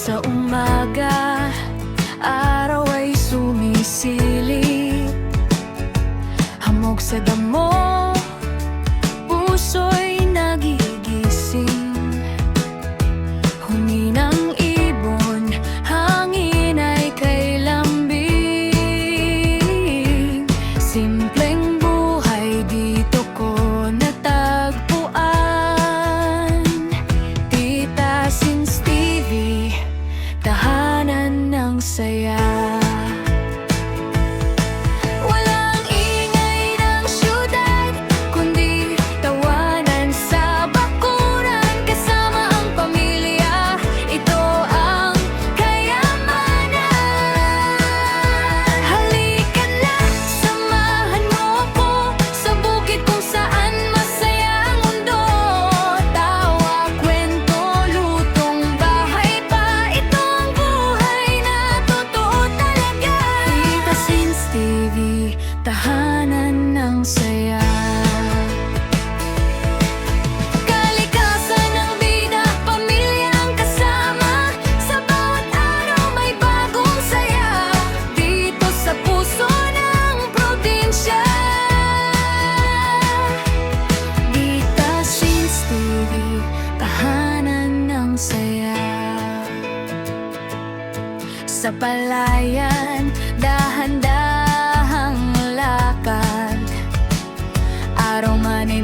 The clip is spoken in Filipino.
Sa umaga, araw ay sumisilip. Hamog sa damo, puso'y nagigising. Huminang ibon, hangin ay kay lambing. Simpleng buhay dito ko natagpuan. Tita Sins TV, tahanan ng saya. Walang ingay ng syudad, kundi tawanan sa bakuran. Kasama ang pamilya, ito ang kayamanan. Halika na, samahan mo ko sa bukid kung saan masaya ang mundo. Tawa, kwento, lutong bahay pa, ito ang buhay na totoo talaga. Tita Sins TV, tahanan ng saya. Kalikasan ng bida, pamilyang kasama. Sa bawat araw may bagong saya. Dito sa puso ng probinsya. Tita Sins TV, tahanan ng saya. Sa palayan, dahan-dahang lakad. Araw man ay